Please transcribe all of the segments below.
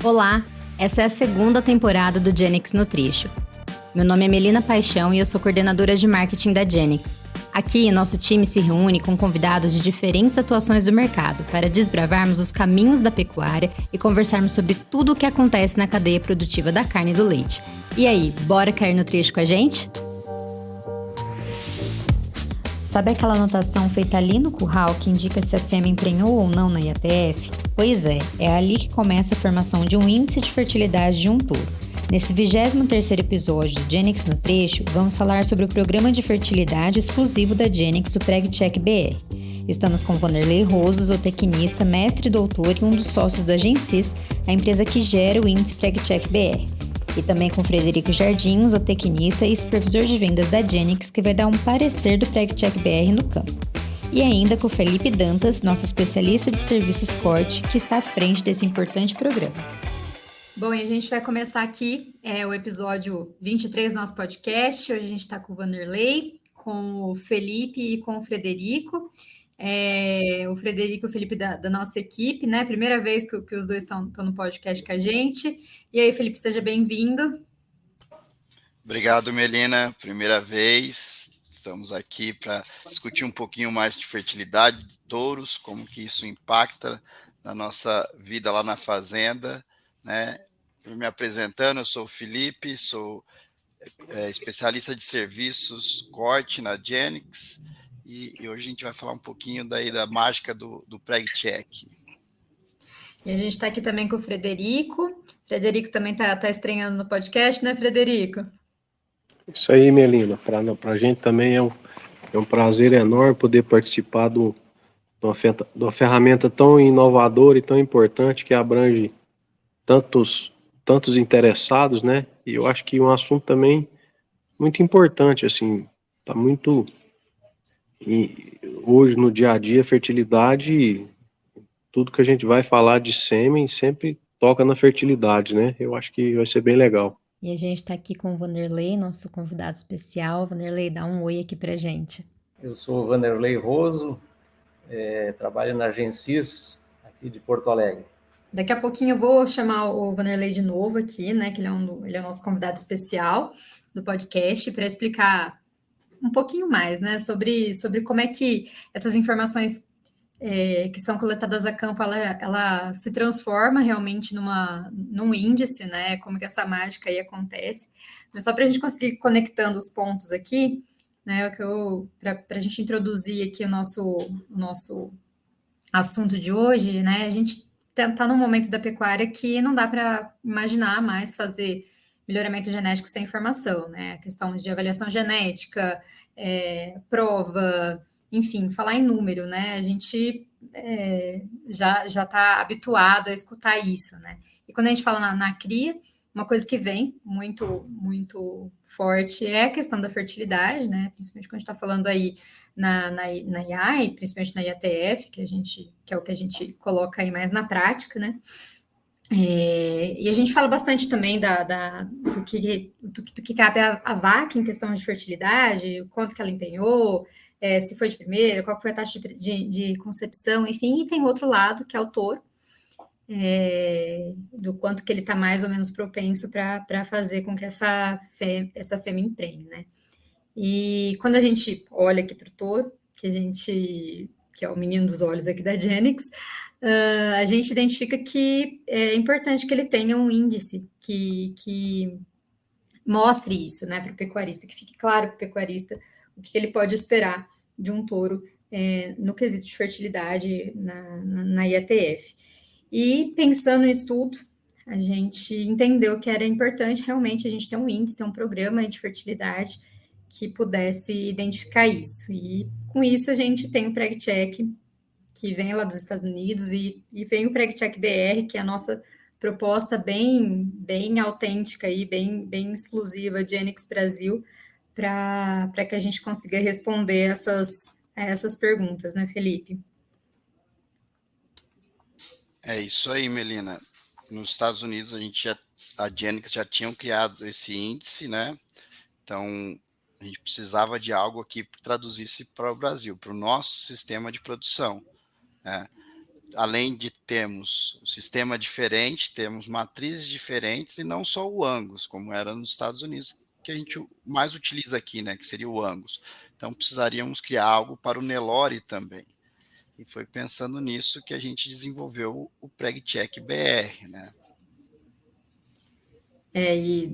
Olá, essa é a segunda temporada do Genix Nutrition. Meu nome é Melina Paixão e eu sou coordenadora de marketing da Genix. Aqui, nosso time se reúne com convidados de diferentes atuações do mercado para desbravarmos os caminhos da pecuária e conversarmos sobre tudo o que acontece na cadeia produtiva da carne e do leite. E aí, bora cair no trecho com a gente? Sabe aquela anotação feita ali no curral que indica se a fêmea emprenhou ou não na IATF? Pois é ali que começa a formação de um índice de fertilidade de um touro. Nesse 23º episódio do Genix no Trecho, vamos falar sobre o programa de fertilidade exclusivo da Genix, o PregCheck BR. Estamos com Vanderlei Roso, zootecnista, mestre e doutor e um dos sócios da Gensis, a empresa que gera o índice PregCheck BR. E também com Frederico Jardim, zootecnista e supervisor de vendas da Genix, que vai dar um parecer do PregCheck BR no campo. E ainda com o Felipe Dantas, nosso especialista de serviços corte, que está à frente desse importante programa. Bom, e a gente vai começar aqui o episódio 23 do nosso podcast. Hoje a gente está com o Vanderlei, com o Felipe e com o Frederico. O Frederico e o Felipe da nossa equipe, né? Primeira vez que os dois estão no podcast com a gente. E aí, Felipe, seja bem-vindo. Obrigado, Melina. Primeira vez. Estamos aqui para discutir um pouquinho mais de fertilidade de touros, como que isso impacta na nossa vida lá na fazenda, né? Me apresentando, eu sou o Felipe, sou especialista de serviços corte na Genix e hoje a gente vai falar um pouquinho daí da mágica do PregCheck. E a gente está aqui também com o Frederico. O Frederico também está estreando no podcast, né, Frederico? Isso aí, Melina. Para a gente também é um prazer enorme poder participar de uma ferramenta tão inovadora e tão importante que abrange tantos interessados, né? E eu acho que um assunto também muito importante, assim, tá muito hoje no dia a dia, fertilidade, tudo que a gente vai falar de sêmen sempre toca na fertilidade, né? Eu acho que vai ser bem legal. E a gente está aqui com o Vanderlei, nosso convidado especial. Vanderlei, dá um oi aqui pra gente. Eu sou o Vanderlei Roso, trabalho na Gensis, aqui de Porto Alegre. Daqui a pouquinho eu vou chamar o Vanderlei de novo aqui, né? Que ele é o nosso convidado especial do podcast, para explicar um pouquinho mais, né? Sobre como é que essas informações que são coletadas a campo, ela se transforma realmente num índice, né? Como que essa mágica aí acontece. Mas só para a gente conseguir conectando os pontos aqui, né? Para a gente introduzir aqui o nosso assunto de hoje, né? A gente está num momento da pecuária que não dá para imaginar mais fazer melhoramento genético sem informação, né? A questão de avaliação genética, prova, enfim, falar em número, né? A gente já está habituado a escutar isso, né? E quando a gente fala na cria, uma coisa que vem muito, muito forte é a questão da fertilidade, né? Principalmente quando a gente está falando aí na IAI, principalmente na IATF, que é o que a gente coloca aí mais na prática, né? E a gente fala bastante também do que cabe à vaca em questão de fertilidade, o quanto que ela empenhou, se foi de primeira, qual foi a taxa de concepção, enfim, e tem outro lado, que é o touro, do quanto que ele está mais ou menos propenso para fazer com que essa fêmea emprenhe, né? E quando a gente olha aqui para o touro, que é o menino dos olhos aqui da Genix, a gente identifica que é importante que ele tenha um índice que mostre isso, né, para o pecuarista, que fique claro para o pecuarista o que ele pode esperar de um touro no quesito de fertilidade na IATF. E pensando nisso tudo, a gente entendeu que era importante realmente a gente ter um índice, ter um programa de fertilidade que pudesse identificar isso. E com isso a gente tem o PregCheck, que vem lá dos Estados Unidos, e vem o PregCheck BR, que é a nossa proposta bem autêntica e bem exclusiva de Genix Brasil, para que a gente consiga responder essas perguntas, né, Felipe? É isso aí, Melina. Nos Estados Unidos, a Genix já tinham criado esse índice, né? Então, a gente precisava de algo aqui que traduzisse para o Brasil, para o nosso sistema de produção, né? além de termos um sistema diferente, temos matrizes diferentes e não só o Angus, como era nos Estados Unidos, que a gente mais utiliza aqui, né, que seria o Angus. Então, precisaríamos criar algo para o Nelore também. E foi pensando nisso que a gente desenvolveu o PregCheck BR, né? E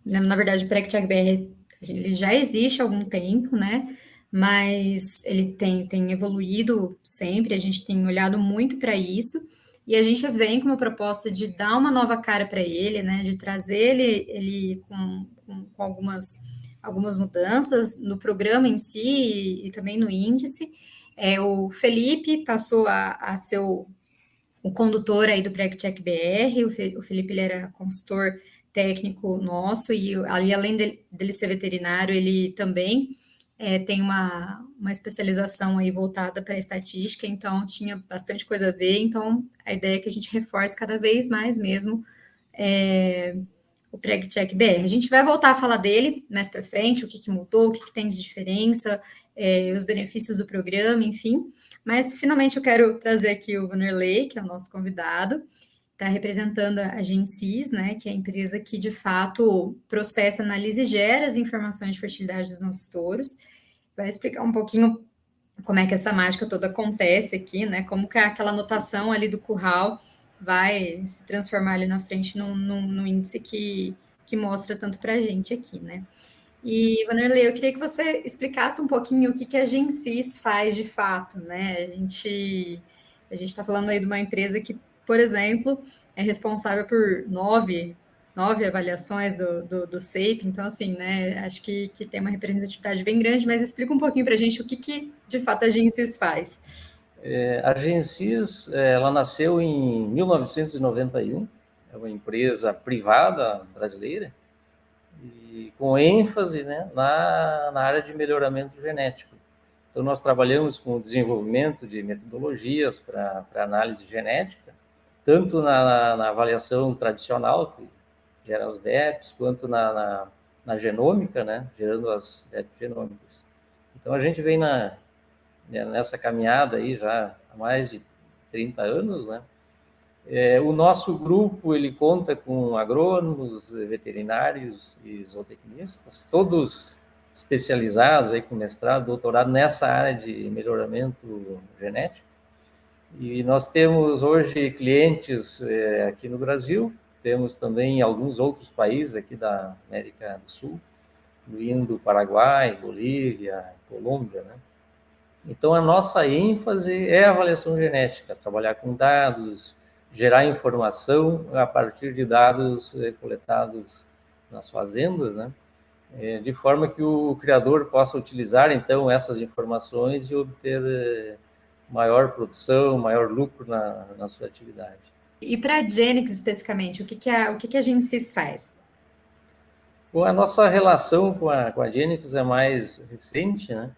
na verdade, o PregCheck BR ele já existe há algum tempo, né? Mas ele tem evoluído sempre, a gente tem olhado muito para isso, e a gente vem com uma proposta de dar uma nova cara para ele, né? De trazer ele com algumas mudanças no programa em si e também no índice. O Felipe passou a ser o condutor aí do PregCheck BR, o Felipe ele era consultor técnico nosso, e ali, além dele ser veterinário, ele também tem uma especialização aí voltada para a estatística, então tinha bastante coisa a ver, então a ideia é que a gente reforce cada vez mais mesmo o PregCheck BR. A gente vai voltar a falar dele mais para frente, o que mudou, o que tem de diferença, os benefícios do programa, enfim. Mas, finalmente, eu quero trazer aqui o Vanderlei, que é o nosso convidado, está representando a Gensis, né, que é a empresa que, de fato, processa, analisa e gera as informações de fertilidade dos nossos touros. Vai explicar um pouquinho como é que essa mágica toda acontece aqui, né, como que aquela anotação ali do curral vai se transformar ali na frente num índice que mostra tanto para a gente aqui, né. E, Vanderlei, eu queria que você explicasse um pouquinho o que a Gensis faz de fato, né? A gente está falando aí de uma empresa que, por exemplo, é responsável por nove avaliações do SAPE, então, assim, né, acho que tem uma representatividade bem grande, mas explica um pouquinho para a gente o que de fato a Gensis faz. A Gensis, ela nasceu em 1991, é uma empresa privada brasileira, e com ênfase, né, na área de melhoramento genético. Então, nós trabalhamos com o desenvolvimento de metodologias para análise genética, tanto na avaliação tradicional, que gera as DEPs, quanto na genômica, né, gerando as DEPs genômicas. Então, a gente vem nessa caminhada aí já há mais de 30 anos, né? O nosso grupo, ele conta com agrônomos, veterinários e zootecnistas, todos especializados aí com mestrado, doutorado nessa área de melhoramento genético. E nós temos hoje clientes aqui no Brasil, temos também em alguns outros países aqui da América do Sul, incluindo Paraguai, Bolívia, Colômbia, né? Então, a nossa ênfase é a avaliação genética, trabalhar com dados, gerar informação a partir de dados coletados nas fazendas, né? De forma que o criador possa utilizar, então, essas informações e obter maior produção, maior lucro na sua atividade. E para a Genix, especificamente, o que a Gensis faz? Bom, a nossa relação com a Genix é mais recente, né?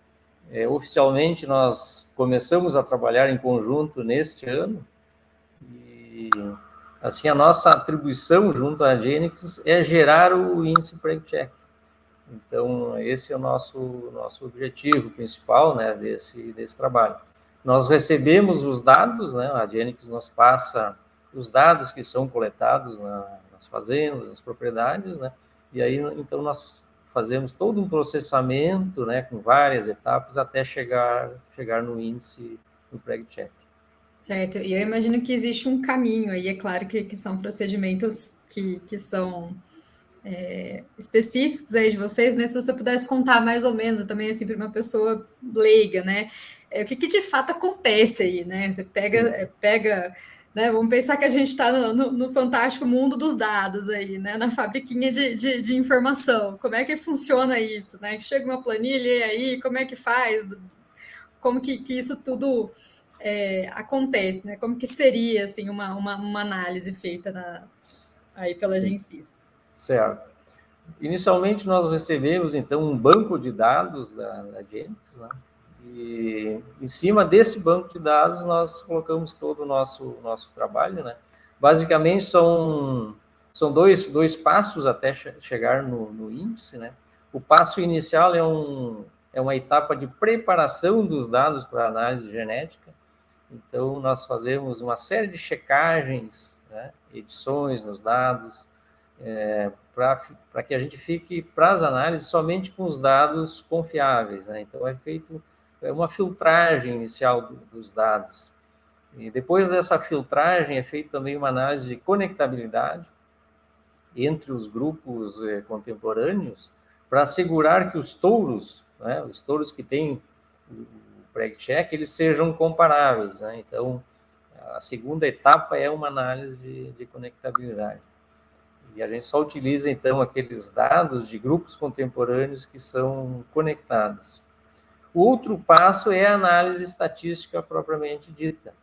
Oficialmente, nós começamos a trabalhar em conjunto neste ano, e assim, a nossa atribuição junto à Genix é gerar o índice PregCheck. Então, esse é o nosso objetivo principal, né, desse trabalho. Nós recebemos os dados, né, a Genix nos passa os dados que são coletados nas fazendas, nas propriedades, né, e aí, então, nós fazemos todo um processamento, né, com várias etapas até chegar no índice do PregCheck. Certo, e eu imagino que existe um caminho aí, é claro que são procedimentos que são específicos aí de vocês, mas se você pudesse contar mais ou menos também, assim, para uma pessoa leiga, né, o que de fato acontece aí, né, você pega, né, vamos pensar que a gente está no fantástico mundo dos dados aí, né, na fabriquinha de informação, como é que funciona isso, né, chega uma planilha e aí, como é que faz, como que isso tudo acontece, né? Como que seria assim uma análise feita aí pela Gensis? Certo. Inicialmente nós recebemos então um banco de dados da Genix, né? E em cima desse banco de dados nós colocamos todo o nosso trabalho, né? Basicamente são dois passos até chegar no índice, né? O passo inicial é uma etapa de preparação dos dados para análise genética. Então, nós fazemos uma série de checagens, né, edições nos dados, para que a gente fique, para as análises, somente com os dados confiáveis, né? Então, é feito uma filtragem inicial dos dados. E depois dessa filtragem, é feita também uma análise de conectabilidade entre os grupos contemporâneos, para assegurar que os touros, né, os touros que têm o PregCheck, eles sejam comparáveis, né? Então, a segunda etapa é uma análise de conectabilidade. E a gente só utiliza, então, aqueles dados de grupos contemporâneos que são conectados. O outro passo é a análise estatística propriamente dita.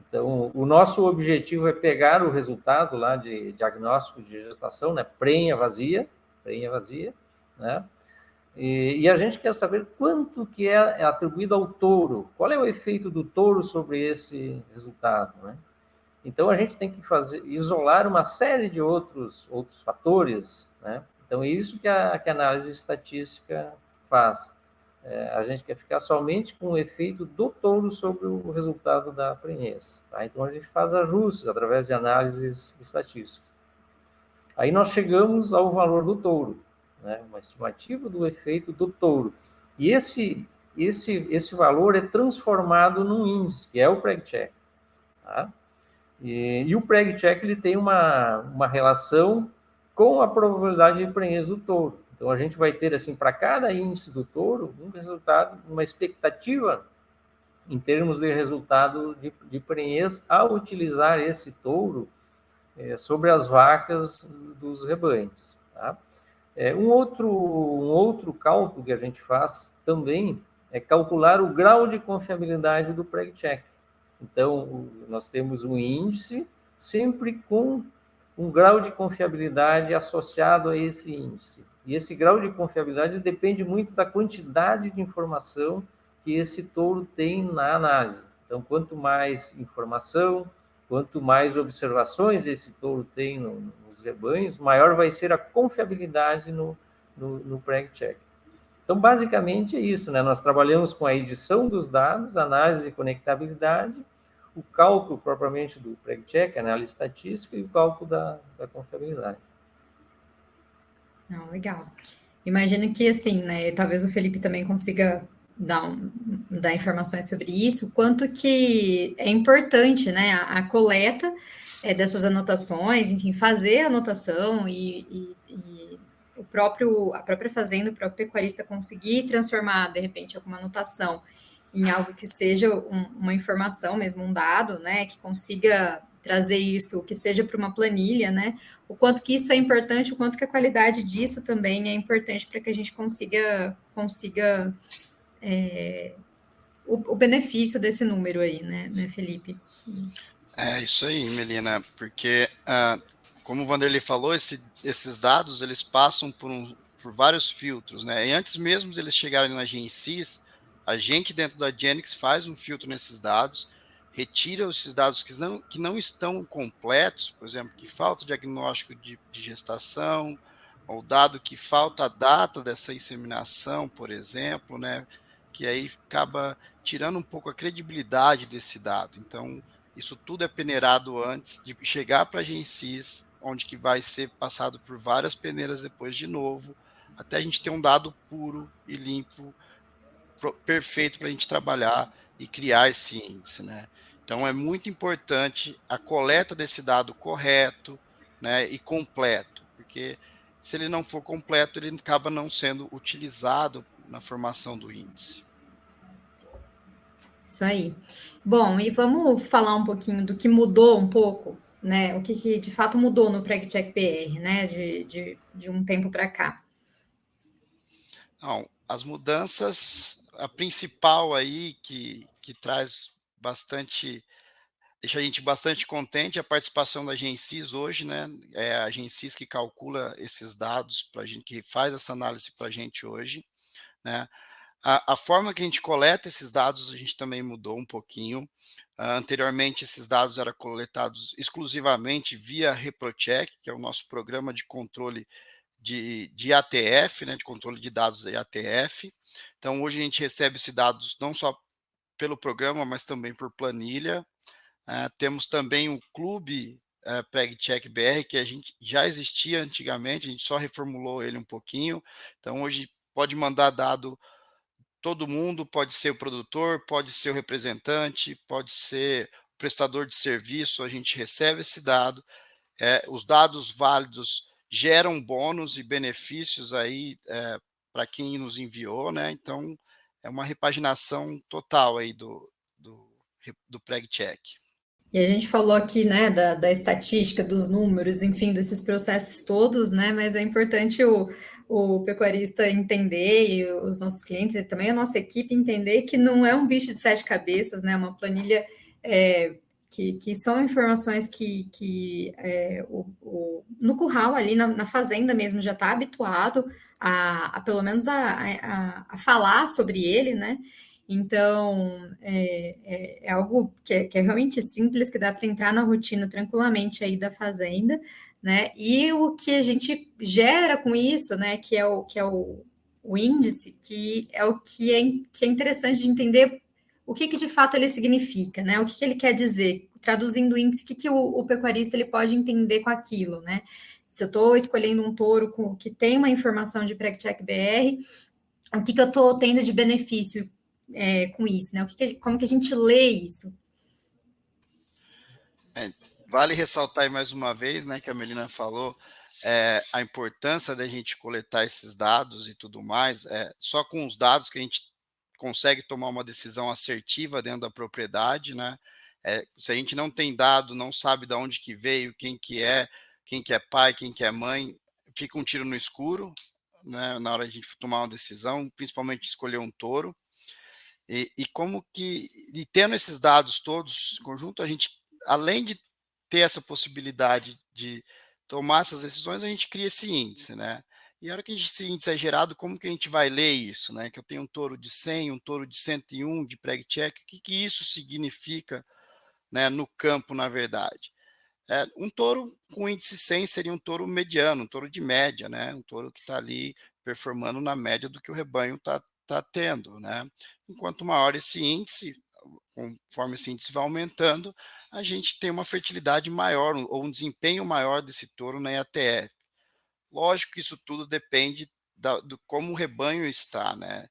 Então, o nosso objetivo é pegar o resultado lá de diagnóstico de gestação, né, prenha vazia, né, e a gente quer saber quanto que é atribuído ao touro, qual é o efeito do touro sobre esse resultado, né? Então, a gente tem que isolar uma série de outros fatores, né? Então, é isso que a análise estatística faz. A gente quer ficar somente com o efeito do touro sobre o resultado da prenhez. Tá? Então, a gente faz ajustes através de análises estatísticas. Aí nós chegamos ao valor do touro, né? Uma estimativa do efeito do touro. E esse valor é transformado num índice, que é o PregCheck. Tá? E o PregCheck ele tem uma relação com a probabilidade de prenhez do touro. Então, a gente vai ter, assim, para cada índice do touro, um resultado, uma expectativa em termos de resultado de prenhez ao utilizar esse touro sobre as vacas dos rebanhos. Tá? Um outro cálculo que a gente faz também é calcular o grau de confiabilidade do PregCheck. Então, nós temos um índice sempre com um grau de confiabilidade associado a esse índice. E esse grau de confiabilidade depende muito da quantidade de informação que esse touro tem na análise. Então, quanto mais informação, quanto mais observações esse touro tem nos rebanhos, maior vai ser a confiabilidade no PregCheck. Então, basicamente é isso, né? Nós trabalhamos com a edição dos dados, análise de conectabilidade, o cálculo propriamente do PregCheck, análise estatística e o cálculo da confiabilidade. Não, legal. Imagino que, assim, né, talvez o Felipe também consiga dar informações sobre isso, quanto que é importante, né, a coleta dessas anotações, enfim, fazer a anotação e a própria fazenda, o próprio pecuarista conseguir transformar, de repente, alguma anotação em algo que seja uma informação mesmo, um dado, né, que consiga trazer isso, que seja para uma planilha, né, o quanto que isso é importante, o quanto que a qualidade disso também é importante para que a gente consiga o benefício desse número aí, né, Felipe? É isso aí, Melina, porque como o Vanderlei falou, esses dados eles passam por vários filtros, né? E antes mesmo deles chegarem na GenSys, a gente dentro da Genix faz um filtro nesses dados, retira esses dados que não estão completos, por exemplo, que falta o diagnóstico de gestação, ou dado que falta a data dessa inseminação, por exemplo, né? Que aí acaba tirando um pouco a credibilidade desse dado. Então, isso tudo é peneirado antes de chegar para a GenSys, onde que vai ser passado por várias peneiras depois de novo, até a gente ter um dado puro e limpo, perfeito para a gente trabalhar e criar esse índice, né? Então é muito importante a coleta desse dado correto, né, e completo, porque se ele não for completo, ele acaba não sendo utilizado na formação do índice. Isso aí. Bom, e vamos falar um pouquinho do que mudou um pouco, né? O que de fato mudou no PregCheck PR, né? De um tempo para cá. Não, as mudanças, a principal aí que traz bastante, deixa a gente bastante contente, a participação da GenSys hoje, né? É a GenSys que calcula esses dados para a gente, que faz essa análise para a gente hoje, né? A forma que a gente coleta esses dados, a gente também mudou um pouquinho. Anteriormente, esses dados eram coletados exclusivamente via ReproCheck, que é o nosso programa de controle de ATF, né, de controle de dados de ATF. Então, hoje a gente recebe esses dados não só pelo programa, mas também por planilha. Temos também o Clube PregCheck BR, que a gente já existia antigamente, a gente só reformulou ele um pouquinho. Então, hoje pode mandar dado todo mundo, pode ser o produtor, pode ser o representante, pode ser o prestador de serviço, a gente recebe esse dado. Os dados válidos geram bônus e benefícios aí para quem nos enviou, né? Então, é uma repaginação total aí do PregCheck. E a gente falou aqui, né, da estatística, dos números, enfim, desses processos todos, né, mas é importante o pecuarista entender, e os nossos clientes e também a nossa equipe entender que não é um bicho de 7 cabeças, né, uma planilha que são informações que no curral ali, na fazenda mesmo, já está habituado a pelo menos a falar sobre ele, né. Então, é algo que é realmente simples, que dá para entrar na rotina tranquilamente aí da fazenda, né? E o que a gente gera com isso, né? Que é o índice, que é o que é interessante de entender o que de fato ele significa, né? O que ele quer dizer, traduzindo o índice, o que o pecuarista ele pode entender com aquilo, né? Se eu estou escolhendo um touro que tem uma informação de PregCheck BR, o que eu estou tendo de benefício com isso, né? Como que a gente lê isso? Vale ressaltar aí mais uma vez, né, que a Melina falou, a importância da gente coletar esses dados e tudo mais. Só com os dados que a gente consegue tomar uma decisão assertiva dentro da propriedade, né? Se a gente não tem dado, não sabe de onde que veio, quem que é pai, quem que é mãe, fica um tiro no escuro, né, na hora de a gente tomar uma decisão, principalmente escolher um touro. E tendo esses dados todos em conjunto, a gente, além de ter essa possibilidade de tomar essas decisões, a gente cria esse índice, né? E a hora que esse índice é gerado, como que a gente vai ler isso, né? Que eu tenho um touro de 100, um touro de 101 de PregCheck, o que isso significa, né, no campo, na verdade? Um touro com índice 100 seria um touro mediano, um touro de média, né? Um touro que está ali performando na média do que o rebanho está tendo, né? Enquanto maior esse índice, conforme esse índice vai aumentando, a gente tem uma fertilidade maior ou um desempenho maior desse touro na IATF. Lógico que isso tudo depende do como o rebanho está, né?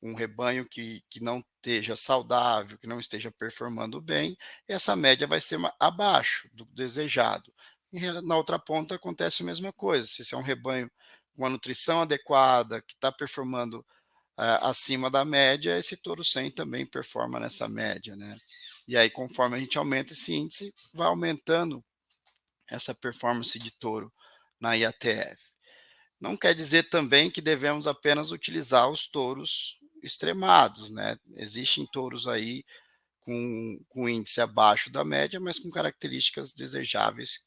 Um rebanho que não esteja saudável, que não esteja performando bem, essa média vai ser abaixo do desejado. Na outra ponta acontece a mesma coisa. Se é um rebanho com uma nutrição adequada, que está performando acima da média, esse touro 100 também performa nessa média, né? E aí, conforme a gente aumenta esse índice, vai aumentando essa performance de touro na IATF. Não quer dizer também que devemos apenas utilizar os touros extremados, né? Existem touros aí com índice abaixo da média, mas com características desejáveis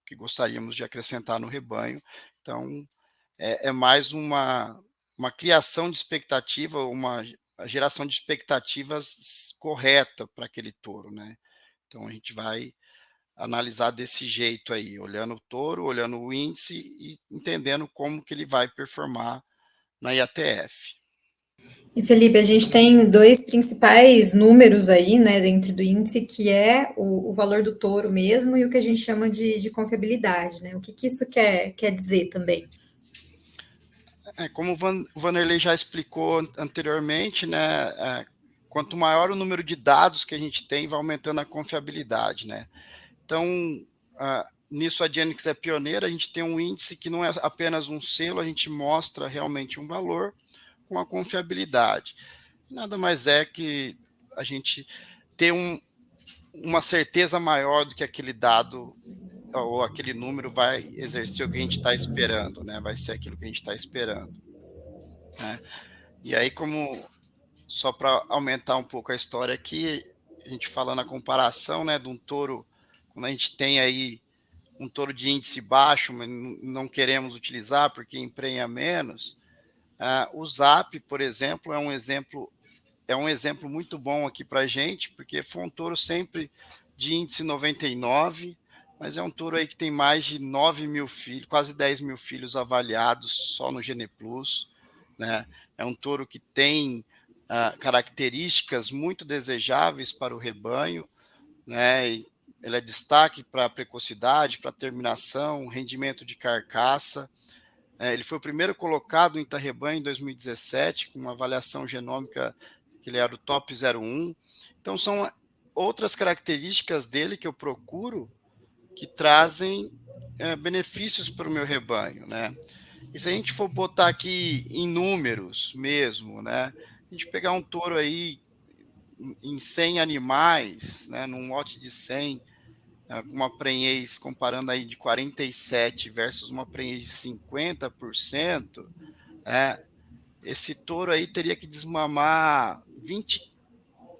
que gostaríamos de acrescentar no rebanho. Então, é mais uma criação de expectativa, uma geração de expectativas correta para aquele touro, né? Então, a gente vai analisar desse jeito aí, olhando o touro, olhando o índice e entendendo como que ele vai performar na IATF. E, Felipe, a gente tem dois principais números aí, né, dentro do índice, que é o valor do touro mesmo e o que a gente chama de confiabilidade, né? O que isso quer dizer também? Como o Vanderlei já explicou anteriormente, né, quanto maior o número de dados que a gente tem, vai aumentando a confiabilidade, né? Então, nisso a Genix é pioneira, a gente tem um índice que não é apenas um selo, a gente mostra realmente um valor com a confiabilidade. Nada mais é que a gente ter uma certeza maior do que aquele dado ou aquele número vai exercer o que a gente está esperando, né? Vai ser aquilo que a gente está esperando, né? E aí, só para aumentar um pouco a história aqui, a gente falando a comparação, né, de um touro, quando a gente tem aí um touro de índice baixo, mas não queremos utilizar porque emprenha menos, o ZAP, por exemplo, é um exemplo muito bom aqui para a gente, porque foi um touro sempre de índice 99, mas é um touro aí que tem mais de 9 mil filhos, quase 10 mil filhos avaliados só no Geneplus, né? É um touro que tem características muito desejáveis para o rebanho, né? E ele é destaque para a precocidade, para a terminação, rendimento de carcaça. Ele foi o primeiro colocado em Itarrebanha em 2017, com uma avaliação genômica que ele era o top 01. Então, são outras características dele que eu procuro que trazem benefícios para o meu rebanho, né? E se a gente for botar aqui em números mesmo, né? A gente pegar um touro aí em 100 animais, né? Num lote de 100, com uma prenhez comparando aí de 47 versus uma prenhez de 50%, esse touro aí teria que desmamar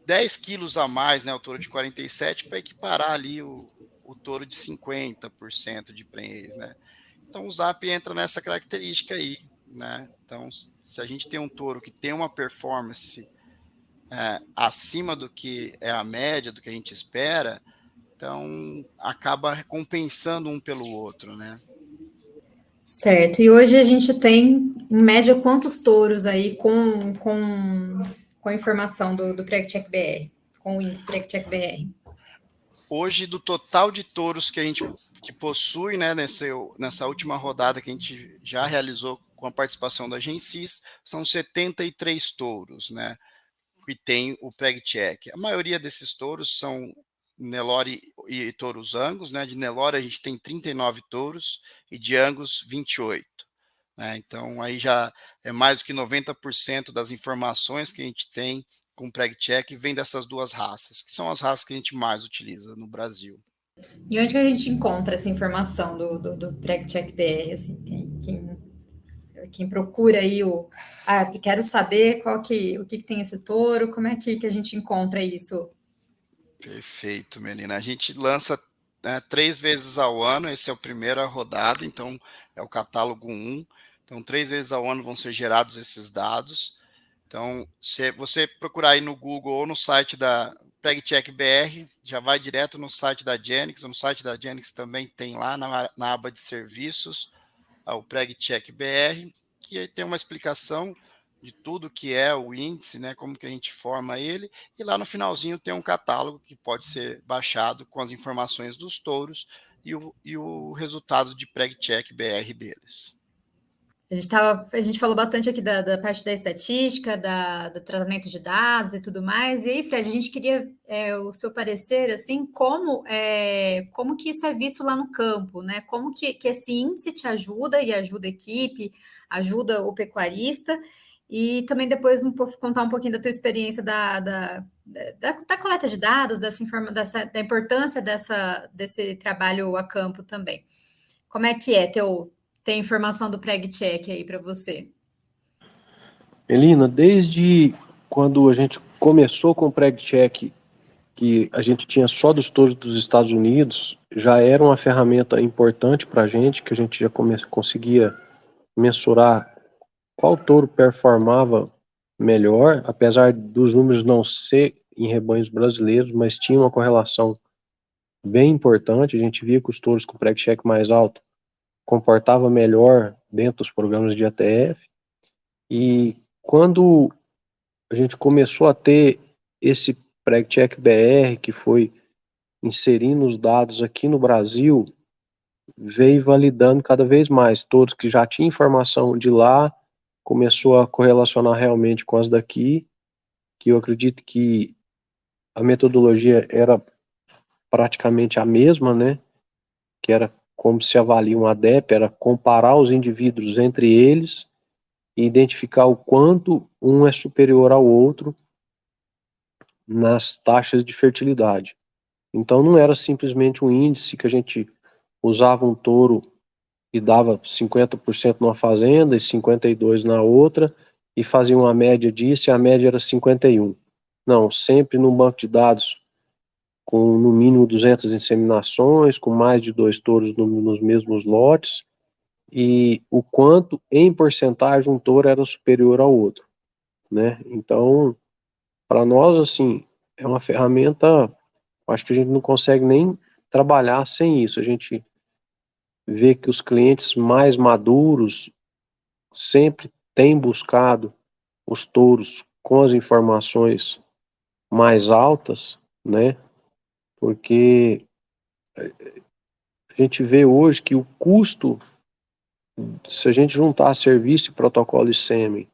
10 quilos a mais, né, o touro de 47, para equiparar ali o touro de 50% de prenhez, né? Então o ZAP entra nessa característica aí, né? Então, se a gente tem um touro que tem uma performance acima do que é a média, do que a gente espera, então acaba compensando um pelo outro, né? Certo. E hoje a gente tem, em média, quantos touros aí com a informação do PregCheck BR, com o índice PregCheck BR? Hoje, do total de touros que a gente possui, né, nessa última rodada que a gente já realizou com a participação da Gensis, são 73 touros, né, que tem o PregCheck. A maioria desses touros são Nelore e touros Angus, né? De Nelore a gente tem 39 touros e de Angus 28. Né? Então aí já é mais do que 90% das informações que a gente tem com o PregCheck vem dessas duas raças, que são as raças que a gente mais utiliza no Brasil. E onde que a gente encontra essa informação do PregCheck BR? Assim, quem procura aí quero saber o que tem esse touro, como é que a gente encontra isso? Perfeito, Melina. A gente lança 3 vezes ao ano, essa é a primeira rodada, então é o catálogo 1. Então, 3 vezes ao ano vão ser gerados esses dados. Então, se você procurar aí no Google ou no site da PregCheck BR, já vai direto no site da Genix. No site da Genix também tem lá na aba de serviços o PregCheck BR, que tem uma explicação de tudo que é o índice, né, como que a gente forma ele, e lá no finalzinho tem um catálogo que pode ser baixado com as informações dos touros e o resultado de PregCheck BR deles. A gente falou bastante aqui da parte da estatística, do tratamento de dados e tudo mais. E aí, Fred, a gente queria o seu parecer, assim, como que isso é visto lá no campo, né? Como que esse índice te ajuda e ajuda a equipe, ajuda o pecuarista, e também depois contar um pouquinho da tua experiência da coleta de dados, da importância desse trabalho a campo também. Como é que tem informação do PregCheck aí para você? Melina, desde quando a gente começou com o PregCheck, que a gente tinha só dos touros dos Estados Unidos, já era uma ferramenta importante para a gente, que a gente já conseguia mensurar qual touro performava melhor, apesar dos números não ser em rebanhos brasileiros, mas tinha uma correlação bem importante. A gente via que os touros com PregCheck mais alto comportava melhor dentro dos programas de ATF. E quando a gente começou a ter esse PregCheck BR, que foi inserindo os dados aqui no Brasil, veio validando cada vez mais. Todos que já tinham informação de lá, começou a correlacionar realmente com as daqui, que eu acredito que a metodologia era praticamente a mesma, né? Que era como se avalia um ADEP, era comparar os indivíduos entre eles e identificar o quanto um é superior ao outro nas taxas de fertilidade. Então não era simplesmente um índice que a gente usava um touro e dava 50% numa fazenda e 52% na outra e fazia uma média disso e a média era 51%. Não, sempre num banco de dados com no mínimo 200 inseminações, com mais de 2 touros nos mesmos lotes, e o quanto em porcentagem um touro era superior ao outro, né? Então, para nós, assim, é uma ferramenta, acho que a gente não consegue nem trabalhar sem isso. A gente vê que os clientes mais maduros sempre têm buscado os touros com as informações mais altas, né? Porque a gente vê hoje que o custo, se a gente juntar serviço e protocolo ICEM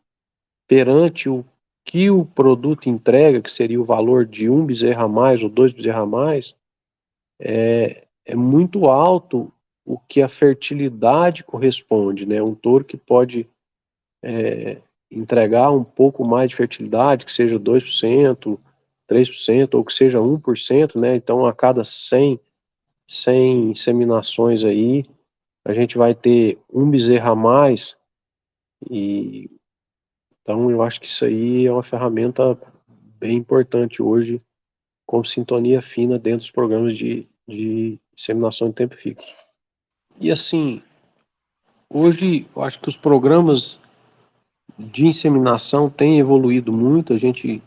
perante o que o produto entrega, que seria o valor de 1 bezerro a mais ou 2 bezerros a mais, é muito alto o que a fertilidade corresponde, né? Um touro que pode entregar um pouco mais de fertilidade, que seja 2%, 3%, ou que seja 1%, né? Então, a cada 100 inseminações aí, a gente vai ter um bezerro a mais, e então eu acho que isso aí é uma ferramenta bem importante hoje, como sintonia fina dentro dos programas de inseminação em tempo fixo. E assim, hoje eu acho que os programas de inseminação têm evoluído muito, a gente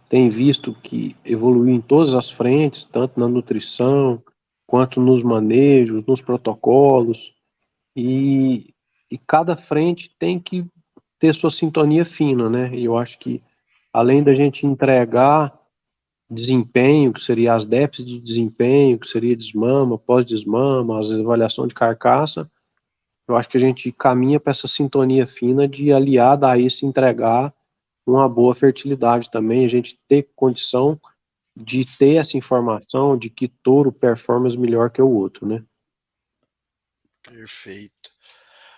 tem visto que evoluiu em todas as frentes, tanto na nutrição, quanto nos manejos, nos protocolos, e cada frente tem que ter sua sintonia fina, né? E eu acho que, além da gente entregar desempenho, que seria as DEPs de desempenho, que seria desmama, pós-desmama, as avaliação de carcaça, eu acho que a gente caminha para essa sintonia fina de, aliada a isso, entregar uma boa fertilidade também, a gente ter condição de ter essa informação de que touro performa melhor que o outro, né? Perfeito.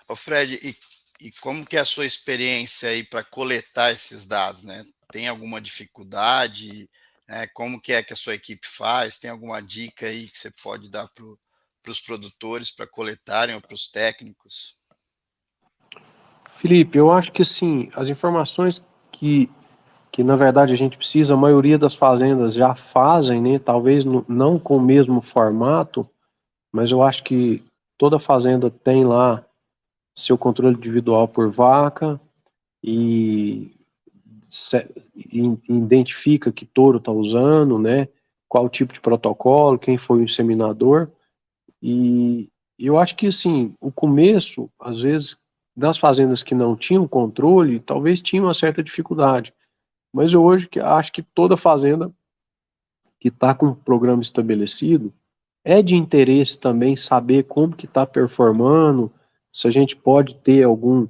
Ô Fred, e como que é a sua experiência aí para coletar esses dados, né? Tem alguma dificuldade? Né? Como que é que a sua equipe faz? Tem alguma dica aí que você pode dar para os produtores para coletarem ou para os técnicos? Felipe, eu acho que assim, as informações que na verdade a gente precisa, a maioria das fazendas já fazem, né? Talvez não com o mesmo formato, mas eu acho que toda fazenda tem lá seu controle individual por vaca e identifica que touro está usando, né? Qual tipo de protocolo, quem foi o inseminador. E eu acho que, assim, o começo, às vezes, das fazendas que não tinham controle, talvez tinha uma certa dificuldade. Mas eu hoje acho que toda fazenda que está com o programa estabelecido é de interesse também saber como que está performando, se a gente pode ter algum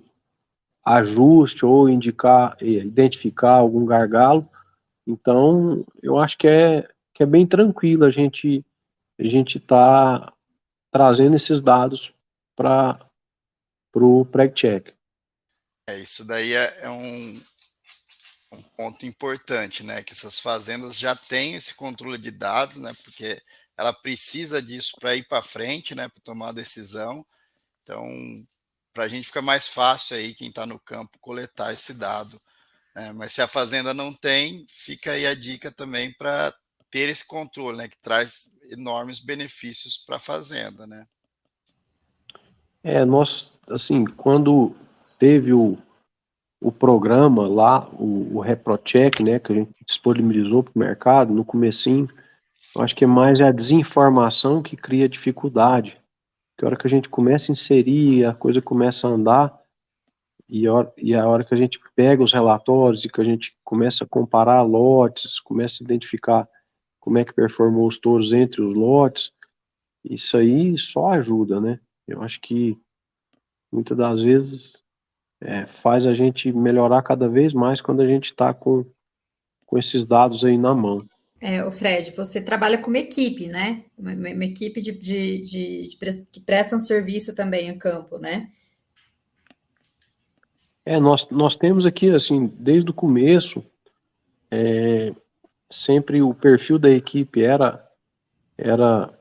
ajuste ou identificar algum gargalo. Então, eu acho que é bem tranquilo a gente tá trazendo esses dados para o PregCheck. Isso daí é um ponto importante, né? Que essas fazendas já têm esse controle de dados, né? Porque ela precisa disso para ir para frente, né? Para tomar a decisão. Então, para a gente fica mais fácil aí, quem está no campo, coletar esse dado. Né? Mas se a fazenda não tem, fica aí a dica também para ter esse controle, né? Que traz enormes benefícios para a fazenda, né? Nós, assim, quando teve o programa lá, o ReproCheck, né, que a gente disponibilizou para o mercado, no comecinho, eu acho que é mais a desinformação que cria dificuldade. Que a hora que a gente começa a inserir, a coisa começa a andar, e a hora que a gente pega os relatórios e que a gente começa a comparar lotes, começa a identificar como é que performou os touros entre os lotes, isso aí só ajuda, né? Eu acho que muitas das vezes faz a gente melhorar cada vez mais quando a gente está com esses dados aí na mão. O Fred, você trabalha com uma equipe, né? Uma equipe que presta um serviço também em campo, né? Nós temos aqui, assim, desde o começo, sempre o perfil da equipe era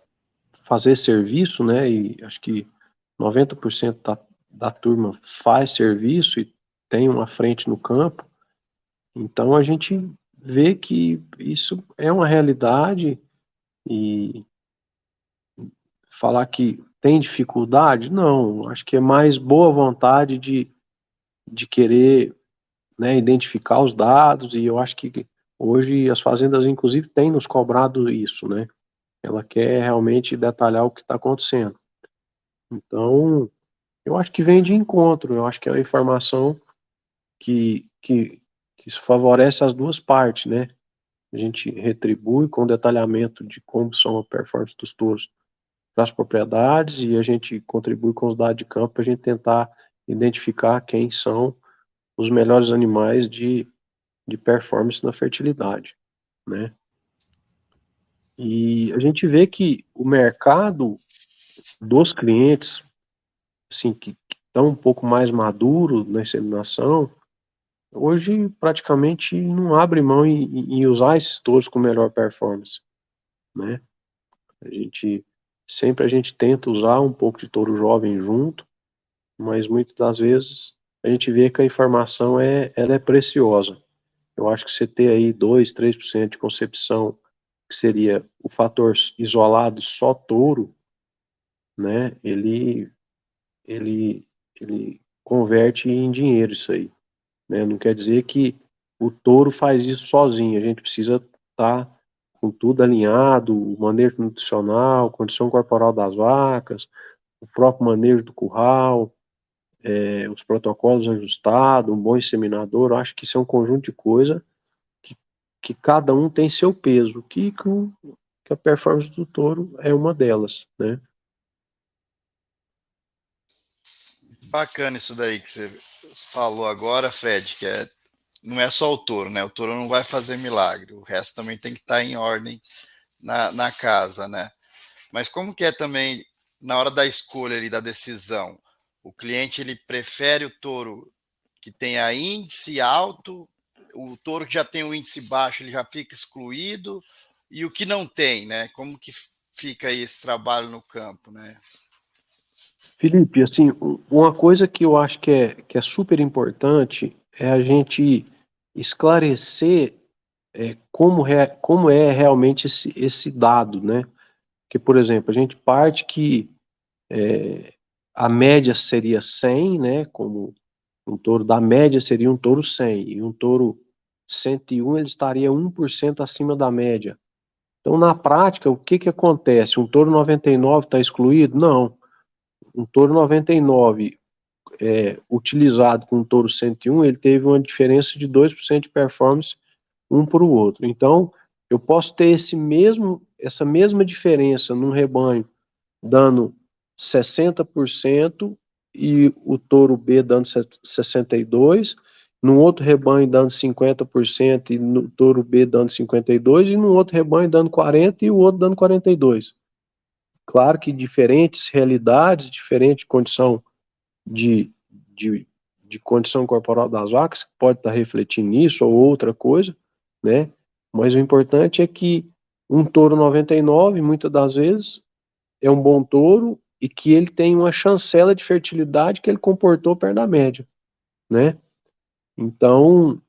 fazer serviço, né? E acho que 90% da turma faz serviço e tem uma frente no campo. Então a gente vê que isso é uma realidade, e falar que tem dificuldade, não. Acho que é mais boa vontade de querer, né, identificar os dados, e eu acho que hoje as fazendas, inclusive, têm nos cobrado isso, né? Ela quer realmente detalhar o que está acontecendo. Então, eu acho que vem de encontro, eu acho que é uma informação que que isso favorece as duas partes, né? A gente retribui com detalhamento de como são a performance dos touros para as propriedades e a gente contribui com os dados de campo para a gente tentar identificar quem são os melhores animais de performance na fertilidade, né? E a gente vê que o mercado dos clientes, assim, que estão um pouco mais maduros na inseminação, hoje praticamente não abre mão em usar esses touros com melhor performance, né? Sempre a gente tenta usar um pouco de touro jovem junto, mas muitas das vezes a gente vê que a informação ela é preciosa. Eu acho que você ter aí 2, 3% de concepção, que seria o fator isolado só touro, né, ele converte em dinheiro isso aí, né? Não quer dizer que o touro faz isso sozinho, a gente precisa estar com tudo alinhado, o manejo nutricional, condição corporal das vacas, o próprio manejo do curral, os protocolos ajustados, um bom inseminador. Eu acho que isso é um conjunto de coisas que cada um tem seu peso, que a performance do touro é uma delas, né? Bacana isso daí que você falou agora, Fred, que não é só o touro, né? O touro não vai fazer milagre, o resto também tem que estar em ordem na casa, né? Mas como que é também na hora da escolha ali, da decisão? O cliente, ele prefere o touro que tenha índice alto, o touro que já tem um índice baixo, ele já fica excluído, e o que não tem, né? Como que fica aí esse trabalho no campo, né? Felipe, assim, uma coisa que eu acho que é super importante é a gente esclarecer como é realmente esse dado, né? Que, por exemplo, a gente parte que a média seria 100, né? Como um touro da média seria um touro 100, e um touro 101 ele estaria 1% acima da média. Então, na prática, o que acontece? Um touro 99 está excluído? Não. Um touro 99 utilizado com um touro 101, ele teve uma diferença de 2% de performance um para o outro. Então, eu posso ter essa mesma diferença num rebanho dando 60% e o touro B dando 62%, num outro rebanho dando 50% e no touro B dando 52%, e num outro rebanho dando 40% e o outro dando 42%. Claro que diferentes realidades, diferente condição de, de, de condição corporal das vacas, que pode estar refletindo nisso ou outra coisa, né? Mas o importante é que um touro 99, muitas das vezes, é um bom touro e que ele tem uma chancela de fertilidade que ele comportou perto da média, né? Então,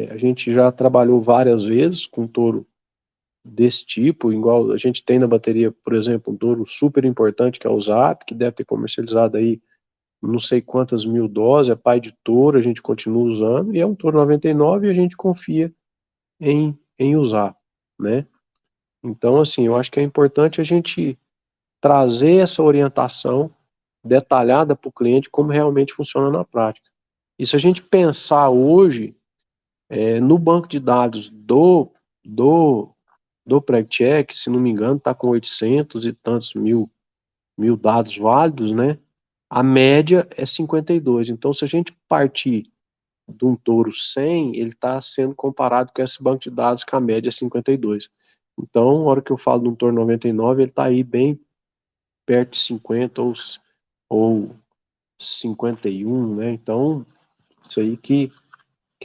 a gente já trabalhou várias vezes com touro desse tipo, igual a gente tem na bateria, por exemplo, um touro super importante que é o Zap, que deve ter comercializado aí não sei quantas mil doses, é pai de touro, a gente continua usando, e é um touro 99 e a gente confia em usar, né? Então, assim, eu acho que é importante a gente trazer essa orientação detalhada para o cliente como realmente funciona na prática. E se a gente pensar hoje no banco de dados do PregCheck, se não me engano, está com 800 e tantos mil dados válidos, né? A média é 52. Então, se a gente partir de um touro 100, ele está sendo comparado com esse banco de dados que a média é 52. Então, na hora que eu falo de um touro 99, ele está aí bem perto de 50 ou 51, né? Então, isso aí que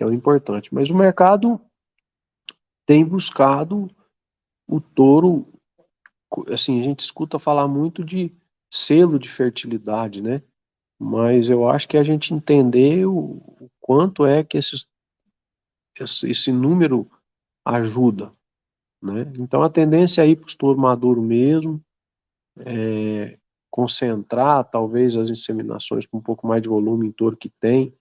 é o importante. Mas o mercado tem buscado o touro, assim, a gente escuta falar muito de selo de fertilidade, né? Mas eu acho que a gente entender o quanto é que esse número ajuda, né? Então a tendência é ir para o touro maduro mesmo, concentrar talvez as inseminações com um pouco mais de volume em touro que tem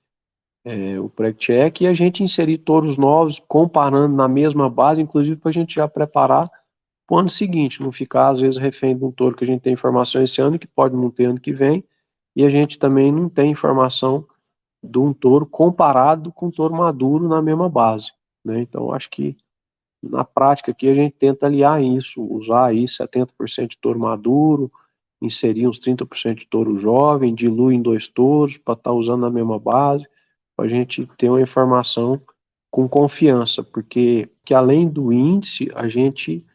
o pré-check, e a gente inserir touros novos, comparando na mesma base, inclusive para a gente já preparar para o ano seguinte, não ficar às vezes refém de um touro que a gente tem informação esse ano, que pode não ter ano que vem, e a gente também não tem informação de um touro comparado com um touro maduro na mesma base, né? Então, acho que na prática aqui a gente tenta aliar isso, usar aí 70% de touro maduro, inserir uns 30% de touro jovem, dilui em 2 touros para estar usando na mesma base, para a gente ter uma informação com confiança, porque que além do índice, a gente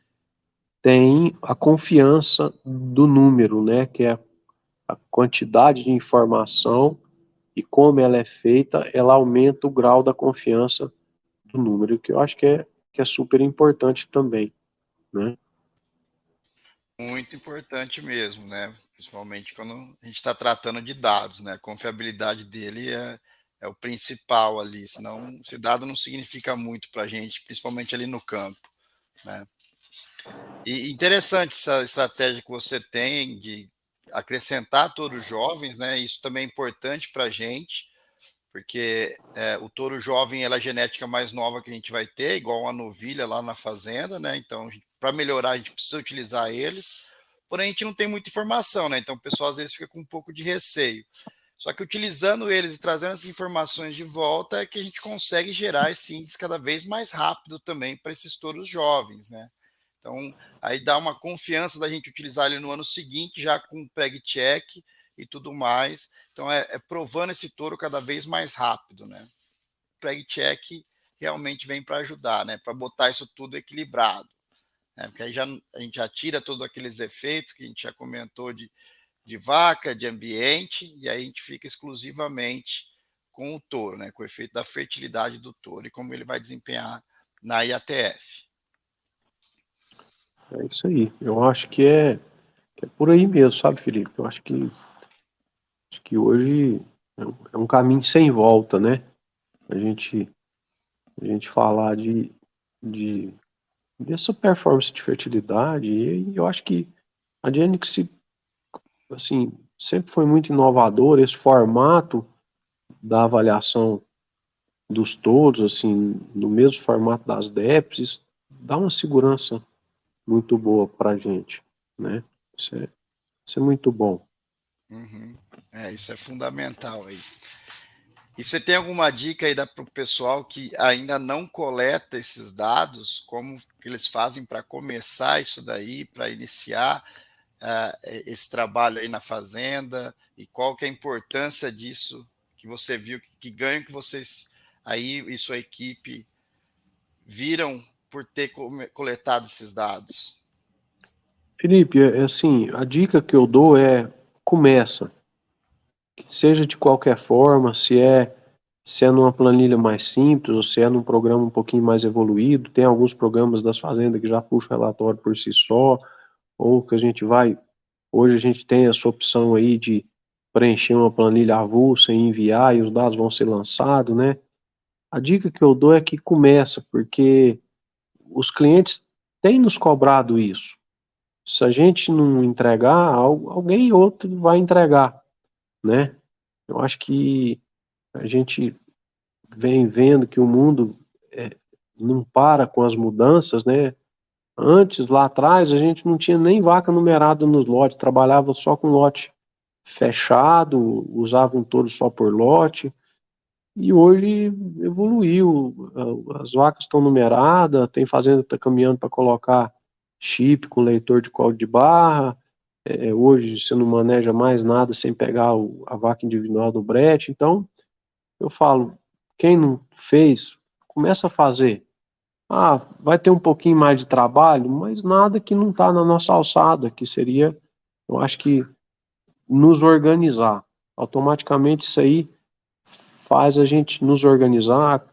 tem a confiança do número, né, que é a quantidade de informação e como ela é feita, ela aumenta o grau da confiança do número, que eu acho que é super importante também, né? Muito importante mesmo, né? Principalmente quando a gente está tratando de dados, né? A confiabilidade dele é o principal ali, senão esse dado não significa muito para a gente, principalmente ali no campo, né? E interessante essa estratégia que você tem de acrescentar touros jovens, né? Isso também é importante para a gente, porque o touro jovem é a genética mais nova que a gente vai ter, igual uma novilha lá na fazenda, né? Então, para melhorar, a gente precisa utilizar eles, porém a gente não tem muita informação, né? Então o pessoal às vezes fica com um pouco de receio. Só que utilizando eles e trazendo essas informações de volta é que a gente consegue gerar esse índice cada vez mais rápido também para esses touros jovens, né? Então, aí dá uma confiança da gente utilizar ele no ano seguinte, já com preg check e tudo mais. Então, é provando esse touro cada vez mais rápido, né? O preg check realmente vem para ajudar, né? Para botar isso tudo equilibrado. Né? Porque aí a gente já tira todos aqueles efeitos que a gente já comentou de vaca, de ambiente, e aí a gente fica exclusivamente com o touro, né? Com o efeito da fertilidade do touro e como ele vai desempenhar na IATF. É isso aí. Eu acho que é por aí mesmo, sabe, Felipe? Eu acho que hoje é um caminho sem volta, né? A gente, a gente falar de dessa performance de fertilidade, e eu acho que a Genix, assim, sempre foi muito inovador, esse formato da avaliação dos touros, assim, no mesmo formato das DEPs, isso dá uma segurança muito boa para a gente, né? Isso é muito bom. Uhum. Isso é fundamental aí. E você tem alguma dica aí para o pessoal que ainda não coleta esses dados, como que eles fazem para começar isso daí, para iniciar esse trabalho aí na fazenda, e qual que é a importância disso que você viu, que ganho que vocês aí e sua equipe viram por ter coletado esses dados? Felipe, assim, a dica que eu dou é começa, que seja de qualquer forma, se é numa planilha mais simples ou se é num programa um pouquinho mais evoluído, tem alguns programas das fazendas que já puxam relatório por si só, ou que a gente vai, hoje a gente tem essa opção aí de preencher uma planilha avulsa e enviar e os dados vão ser lançados, né? A dica que eu dou é que começa, porque os clientes têm nos cobrado isso. Se a gente não entregar, alguém outro vai entregar, né? Eu acho que a gente vem vendo que o mundo não para com as mudanças, né? Antes, lá atrás, a gente não tinha nem vaca numerada nos lotes, trabalhava só com lote fechado, usava um touro só por lote, e hoje evoluiu, as vacas estão numeradas, tem fazenda que está caminhando para colocar chip com leitor de código de barra, hoje você não maneja mais nada sem pegar a vaca individual do brete, então eu falo, quem não fez, começa a fazer. Ah, vai ter um pouquinho mais de trabalho, mas nada que não está na nossa alçada, que seria, eu acho que, nos organizar. Automaticamente isso aí faz a gente nos organizar,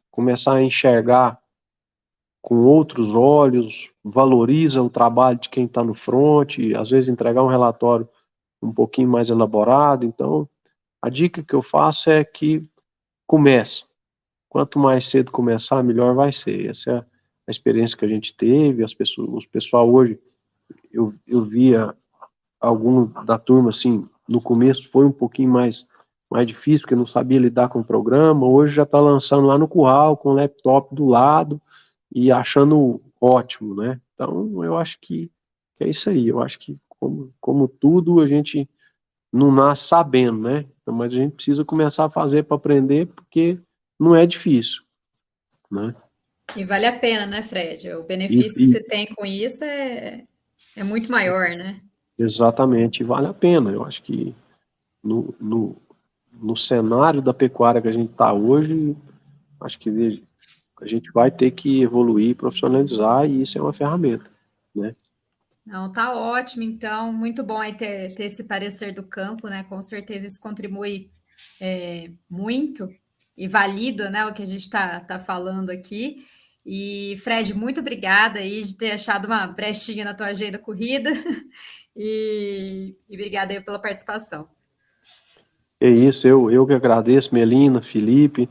começar a enxergar com outros olhos, valoriza o trabalho de quem está no front, às vezes entregar um relatório um pouquinho mais elaborado. Então, a dica que eu faço é que comece. Quanto mais cedo começar, melhor vai ser. Essa é a experiência que a gente teve, as pessoas, os pessoal hoje, eu via algum da turma, assim, no começo foi um pouquinho mais difícil, porque não sabia lidar com o programa, hoje já está lançando lá no curral, com o laptop do lado, e achando ótimo, né? Então, eu acho que é isso aí, eu acho que, como tudo, a gente não nasce sabendo, né? mas a gente precisa começar a fazer para aprender, porque não é difícil, né? E vale a pena, né, Fred? O benefício que você tem com isso é muito maior, né? Exatamente, vale a pena. Eu acho que no cenário da pecuária que a gente está hoje, acho que a gente vai ter que evoluir, profissionalizar, e isso é uma ferramenta, né? Não, tá ótimo, então, muito bom aí ter esse parecer do campo, né? Com certeza isso contribui muito e valida, né, o que a gente tá falando aqui. E, Fred, muito obrigada aí de ter achado uma brechinha na tua agenda corrida e obrigada aí pela participação. É isso, eu que agradeço, Melina, Felipe,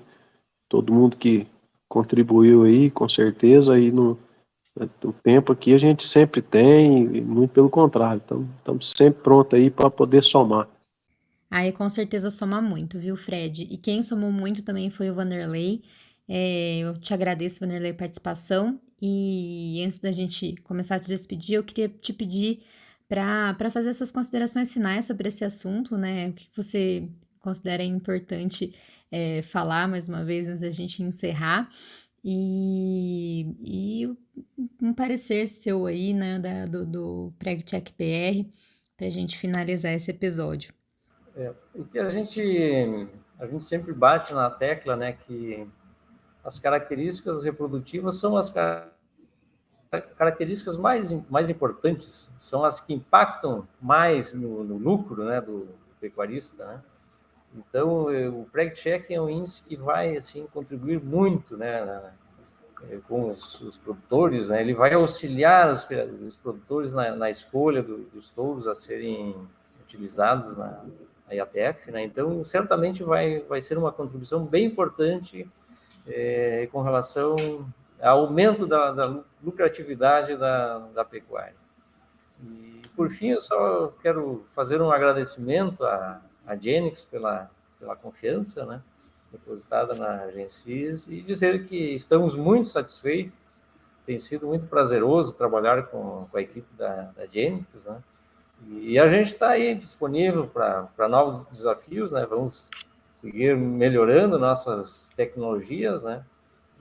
todo mundo que contribuiu aí, com certeza, aí no tempo aqui a gente sempre tem, e muito pelo contrário, estamos sempre prontos aí para poder somar. Aí com certeza soma muito, viu, Fred? E quem somou muito também foi o Vanderlei. Eu te agradeço, Vanderlei, a participação. E antes da gente começar a te despedir, eu queria te pedir para fazer suas considerações finais sobre esse assunto, né? O que você considera importante falar mais uma vez antes da gente encerrar. E um parecer seu aí, né, do PregCheck BR, para a gente finalizar esse episódio. O que a gente sempre bate na tecla, né, que as características reprodutivas são as características mais importantes, são as que impactam mais no lucro, né, do pecuarista, né? Então, o PregCheck é um índice que vai assim contribuir muito, né, com os produtores, né? Ele vai auxiliar os produtores na escolha dos touros a serem utilizados na IATF, né? Então, certamente vai ser uma contribuição bem importante com relação ao aumento da lucratividade da pecuária. E, por fim, eu só quero fazer um agradecimento à Genix pela confiança, né, depositada na Gensis, e dizer que estamos muito satisfeitos. Tem sido muito prazeroso trabalhar com a equipe da Genix, né? E a gente está aí disponível para novos desafios, né? Vamos seguir melhorando nossas tecnologias, né?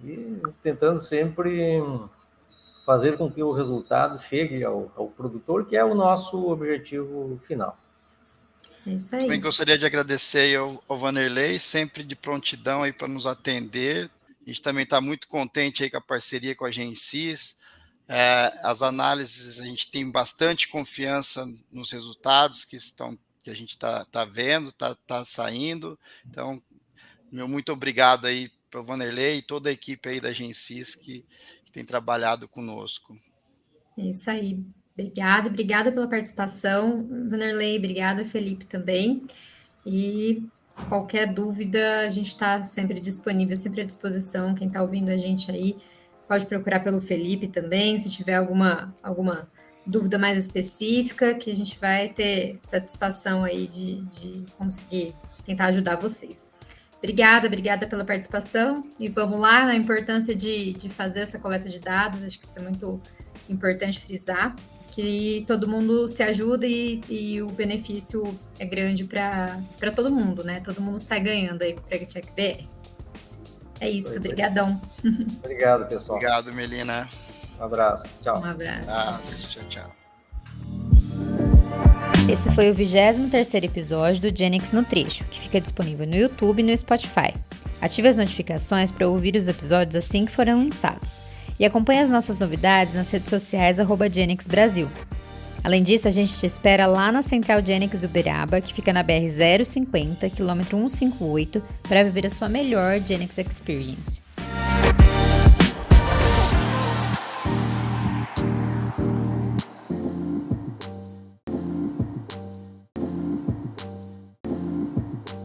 E tentando sempre fazer com que o resultado chegue ao produtor, que é o nosso objetivo final. É isso aí. Também gostaria de agradecer ao Vanderlei, sempre de prontidão aí para nos atender. A gente também está muito contente aí com a parceria com a Gensis. As análises, a gente tem bastante confiança nos resultados que a gente está vendo, está saindo. Então, muito obrigado aí para o Vanderlei e toda a equipe aí da Gensis que tem trabalhado conosco. É isso aí. Obrigada pela participação, Vanderlei, obrigada, Felipe, também. E qualquer dúvida, a gente está sempre disponível, sempre à disposição. Quem está ouvindo a gente aí, pode procurar pelo Felipe também, se tiver alguma dúvida mais específica, que a gente vai ter satisfação aí de conseguir tentar ajudar vocês. Obrigada pela participação, e vamos lá na importância de fazer essa coleta de dados. Acho que isso é muito importante frisar, que todo mundo se ajuda e o benefício é grande para todo mundo, né? Todo mundo sai ganhando aí com o PregCheck BR. É isso, brigadão. Obrigado, pessoal. Obrigado, Melina. Um abraço, tchau. Um abraço. Tchau. Esse foi o 23º episódio do Genix no Trecho, que fica disponível no YouTube e no Spotify. Ative as notificações para ouvir os episódios assim que forem lançados. E acompanhe as nossas novidades nas redes sociais @Genix Brasil. Além disso, a gente te espera lá na Central Genix do Uberaba, que fica na BR 050, quilômetro 158, para viver a sua melhor Genix Experience.